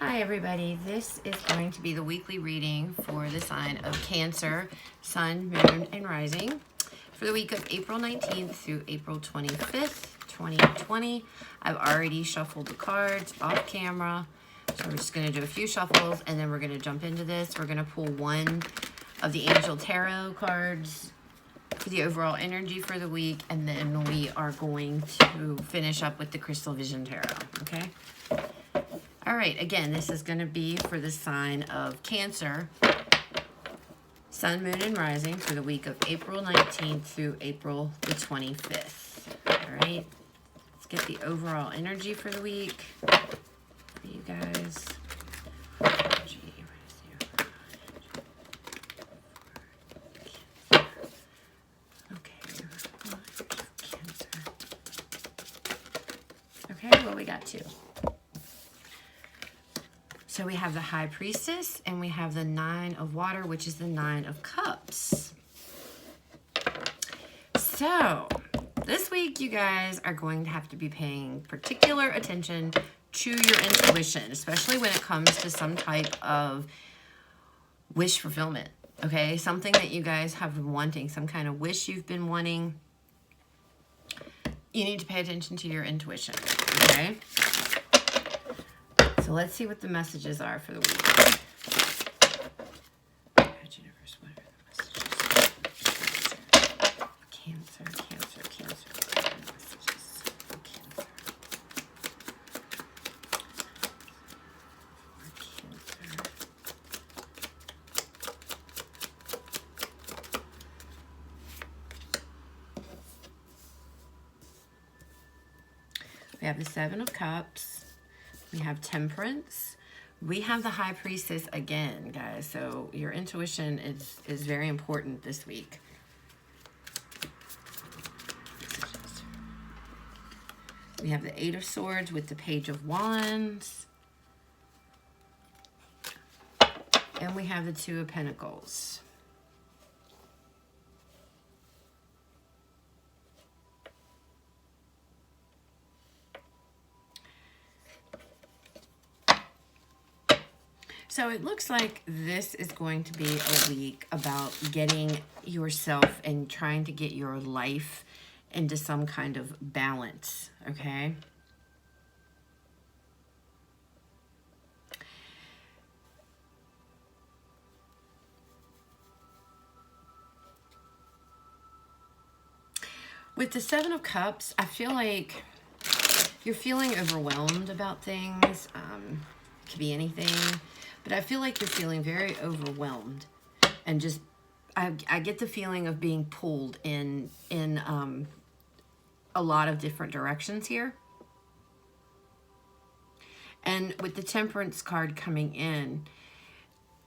Hi everybody, this is going to be the weekly reading for the sign of Cancer, Sun, Moon, and Rising for the week of April 19th through April 25th, 2020. I've already shuffled the cards off camera, so we're just going to do a few shuffles and then we're going to jump into this. We're going to pull one of the Angel Tarot cards for the overall energy for the week, and then we are going to finish up with the Crystal Vision Tarot, okay? All right, again, this is going to be for the sign of Cancer, Sun, Moon, and Rising for the week of April 19th through April the 25th. All right, let's get the overall energy for the week for you guys. Okay, well, we got two. So we have the High Priestess, and we have the Nine of Water, which is the Nine of Cups. So this week, you guys are going to have to be paying particular attention to your intuition, especially when it comes to some type of wish fulfillment, okay? Something that you guys have been wanting, some kind of wish you've been wanting. You need to pay attention to your intuition, okay? So let's see what the messages are for the week. Universe, what are the messages? Cancer, Cancer, Cancer. What are the messages for Cancer? We have the Seven of Cups. We have Temperance. We have the High Priestess again, guys. So your intuition is very important this week. We have the Eight of Swords with the Page of Wands. And we have the Two of Pentacles. So it looks like this is going to be a week about getting yourself and trying to get your life into some kind of balance, okay? With the Seven of Cups, I feel like you're feeling overwhelmed about things. It could be anything. But I feel like you're feeling very overwhelmed, and just I get the feeling of being pulled in a lot of different directions here. And with the Temperance card coming in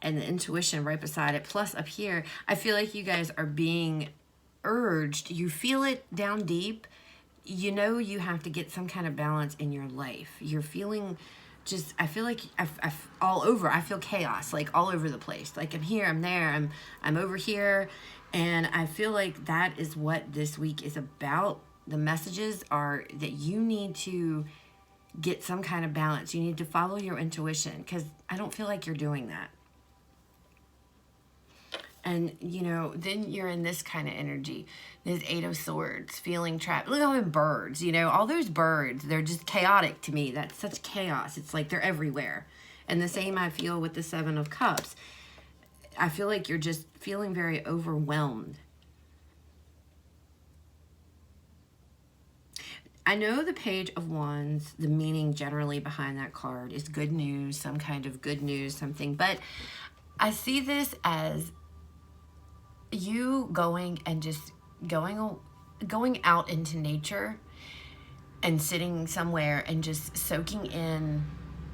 and the intuition right beside it, plus up here, I feel like you guys are being urged. You feel it down deep. You know you have to get some kind of balance in your life. You're feeling just, I feel like all over. I feel chaos, like all over the place. Like I'm here, I'm there, I'm over here. And I feel like that is what this week is about. The messages are that you need to get some kind of balance. You need to follow your intuition, because I don't feel like you're doing that. And, you know, then you're in this kind of energy. This Eight of Swords, feeling trapped. Look at all them birds, you know. All those birds, they're just chaotic to me. That's such chaos. It's like they're everywhere. And the same I feel with the Seven of Cups. I feel like you're just feeling very overwhelmed. I know the Page of Wands, the meaning generally behind that card is good news, some kind of good news, something. But I see this as you going and just going out into nature and sitting somewhere and just soaking in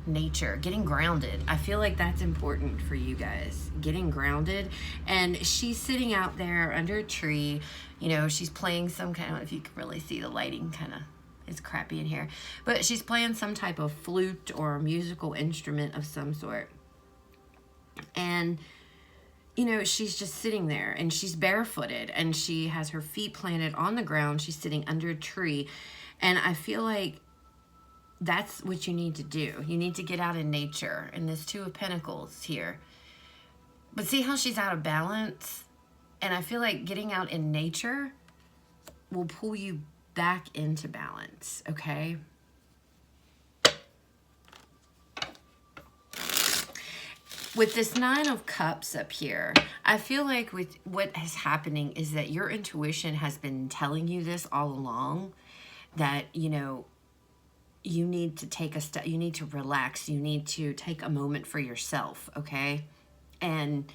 nature, getting grounded. I feel like that's important for you guys, getting grounded. And she's sitting out there under a tree, you know, she's playing some kind of, if you can really see the lighting kind of is crappy in here, but she's playing some type of flute or musical instrument of some sort. And you know, she's just sitting there, and she's barefooted, and she has her feet planted on the ground. She's sitting under a tree. And I feel like that's what you need to do. You need to get out in nature. And this Two of Pentacles here. But see how she's out of balance? And I feel like getting out in nature will pull you back into balance, okay? With this Nine of Cups up here, I feel like with what is happening is that your intuition has been telling you this all along, that, you know, you need to take a step, you need to relax, you need to take a moment for yourself, okay? And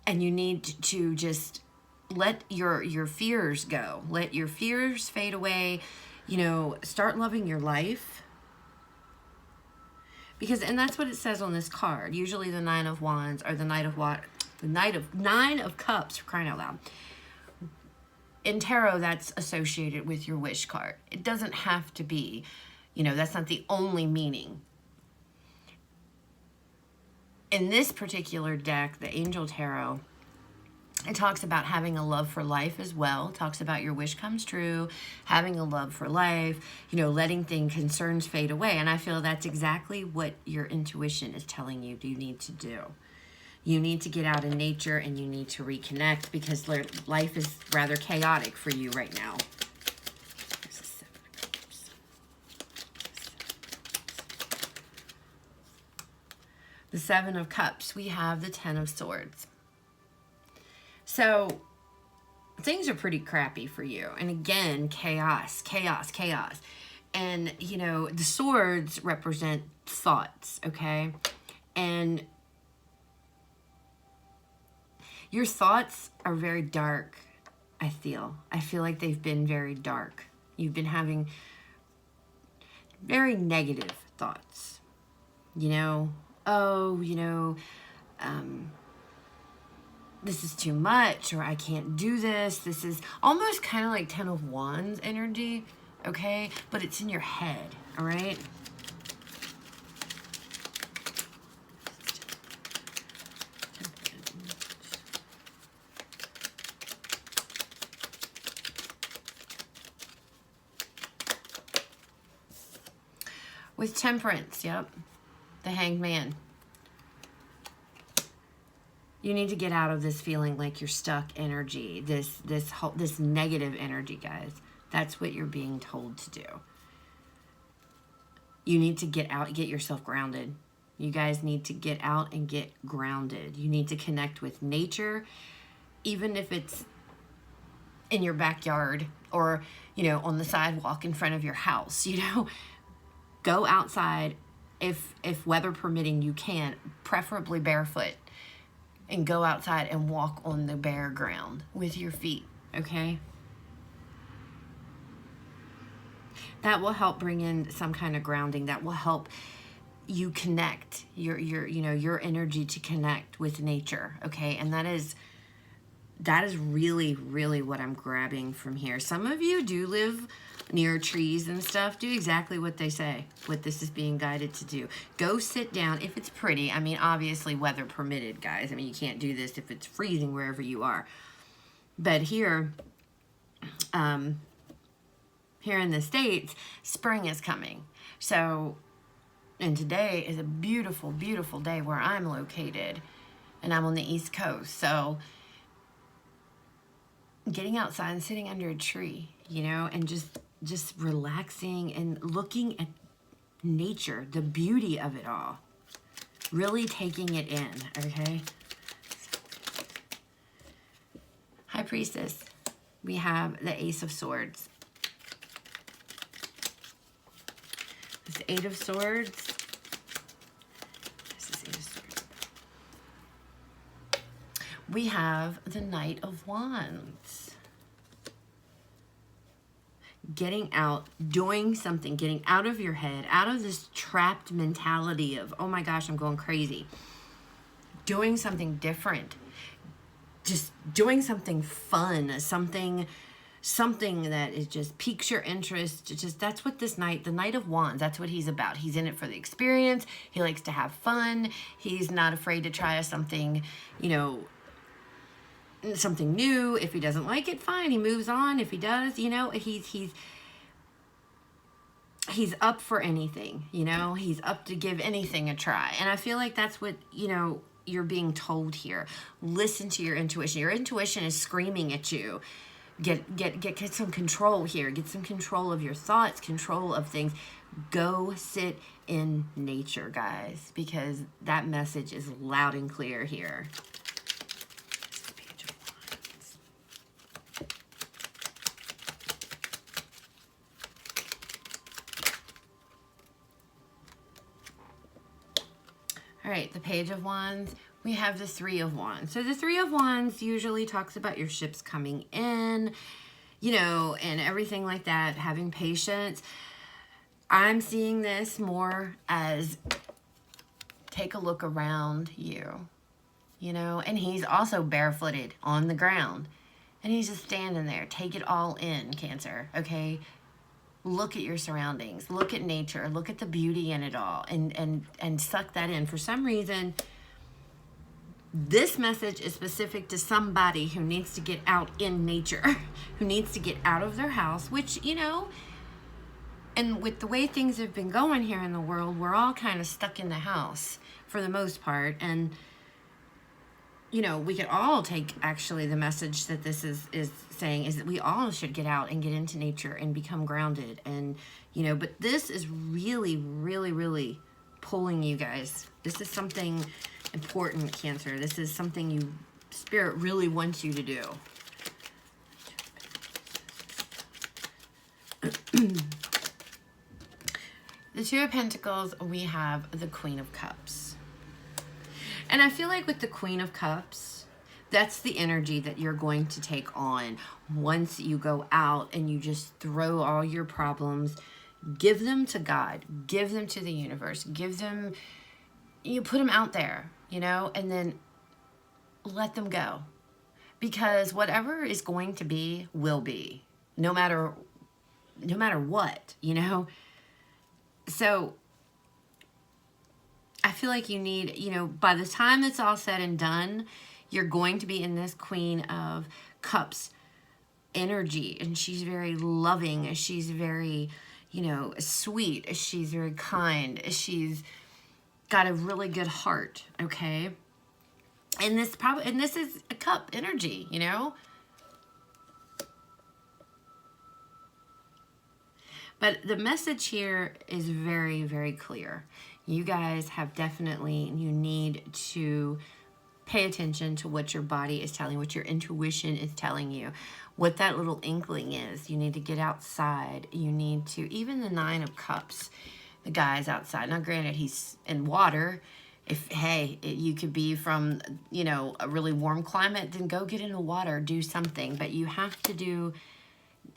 you need to just let your fears go. Let your fears fade away. You know, start loving your life. Because, and that's what it says on this card. Usually the Nine of Wands or the Nine of Cups, for crying out loud. In tarot, that's associated with your wish card. It doesn't have to be, you know, that's not the only meaning. In this particular deck, the Angel Tarot, it talks about having a love for life as well. It talks about your wish comes true, having a love for life, you know, letting concerns fade away. And I feel that's exactly what your intuition is telling you you need to do. You need to get out in nature and you need to reconnect because life is rather chaotic for you right now. The Seven of Cups, we have the Ten of Swords. So things are pretty crappy for you. And again, chaos, chaos, chaos. And, you know, the swords represent thoughts, okay? And your thoughts are very dark, I feel. I feel like they've been very dark. You've been having very negative thoughts, you know? Oh, you know, this is too much, or I can't do this. This is almost kind of like Ten of Wands energy, okay? But it's in your head, all right? With Temperance, yep. The Hanged Man. You need to get out of this feeling like you're stuck energy, this negative energy, guys. That's what you're being told to do. You need to get out, get yourself grounded. You guys need to get out and get grounded. You need to connect with nature, even if it's in your backyard or, you know, on the sidewalk in front of your house, you know. Go outside. If weather permitting, you can, preferably barefoot, and go outside and walk on the bare ground with your feet, okay? That will help bring in some kind of grounding. That will help you connect your energy to connect with nature, okay? And that is really, really what I'm grabbing from here. Some of you do live near trees and stuff. Do exactly what they say, what this is being guided to do. Go sit down if it's pretty. I mean, obviously weather permitted, guys. I mean, you can't do this if it's freezing wherever you are. But here, here in the States, spring is coming. So, and today is a beautiful, beautiful day where I'm located. And I'm on the East Coast. So, getting outside and sitting under a tree, you know, and just relaxing and looking at nature, the beauty of it all. Really taking it in, okay? High Priestess, we have the Ace of Swords. This Eight of Swords. This is Eight of Swords. We have the Knight of Wands. Getting out, doing something, getting out of your head, out of this trapped mentality of, oh my gosh, I'm going crazy. Doing something different. Just doing something fun, something that is just piques your interest. Just that's what this knight, the Knight of Wands, that's what he's about. He's in it for the experience. He likes to have fun. He's not afraid to try something, you know, something new. If he doesn't like it, fine, he moves on. If he does, you know, he's he's up for anything, you know, he's up to give anything a try. And I feel like that's what, you know, you're being told here. Listen to your intuition. Your intuition is screaming at you. Get some control here. Get some control of your thoughts, control of things. Go sit in nature, guys, because that message is loud and clear here. Page of Wands. All right, the Page of Wands. We have the Three of Wands. So the Three of Wands usually talks about your ships coming in, you know, and everything like that, having patience. I'm seeing this more as take a look around you, you know, and he's also barefooted on the ground and he's just standing there. Take it all in, Cancer, okay? Look at your surroundings, look at nature, look at the beauty in it all, and suck that in. For some reason, this message is specific to somebody who needs to get out in nature, who needs to get out of their house, which, you know, and with the way things have been going here in the world, we're all kind of stuck in the house for the most part. And, you know, we could all take actually the message that this is saying is that we all should get out and get into nature and become grounded. And, you know, but this is really, really, really pulling you guys. This is something important, Cancer. This is something you, Spirit really wants you to do. The Two of Pentacles, we have the Queen of Cups. And I feel like with the Queen of Cups, that's the energy that you're going to take on once you go out and you just throw all your problems, give them to God, give them to the universe, give them, you put them out there, you know, and then let them go. Because whatever is going to be, will be, no matter what, you know. So I feel like you need, you know, by the time it's all said and done, you're going to be in this Queen of Cups energy. And she's very loving. She's very, you know, sweet. She's very kind. She's got a really good heart, okay? And this is a cup energy, you know? But the message here is very, very clear. You guys have definitely, you need to pay attention to what your body is telling you, what your intuition is telling you, what that little inkling is. You need to get outside. You need to, even the Nine of Cups, the guy's outside. Now, granted, he's in water. If, hey, you could be from, you know, a really warm climate, then go get in the water, do something. But you have to do,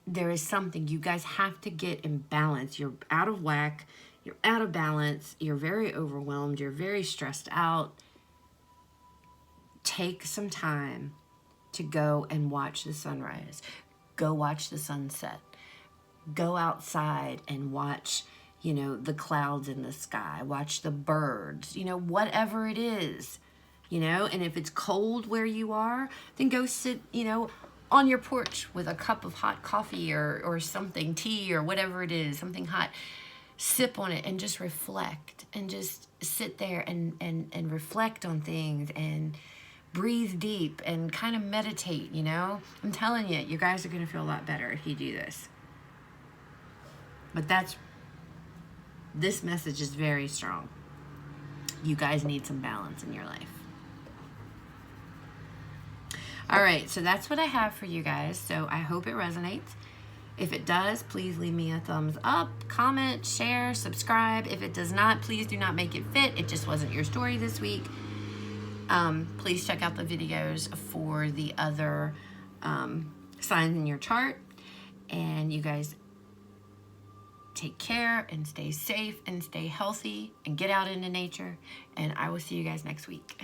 there is something. You guys have to get in balance. You're out of whack. You're out of balance. You're very overwhelmed. You're very stressed out. Take some time to go and watch the sunrise. Go watch the sunset. Go outside and watch, you know, the clouds in the sky. Watch the birds, you know, whatever it is, you know. And if it's cold where you are, then go sit, you know, on your porch with a cup of hot coffee or something, tea or whatever it is, something hot. Sip on it and just reflect and just sit there and reflect on things and breathe deep and kind of meditate, you know. I'm telling you, you guys are going to feel a lot better if you do this. But this message is very strong. You guys need some balance in your life. All right, so that's what I have for you guys. So I hope it resonates. If it does, please leave me a thumbs up, comment, share, subscribe. If it does not, please do not make it fit. It just wasn't your story this week. Please check out the videos for the other signs in your chart. And you guys take care and stay safe and stay healthy and get out into nature. And I will see you guys next week.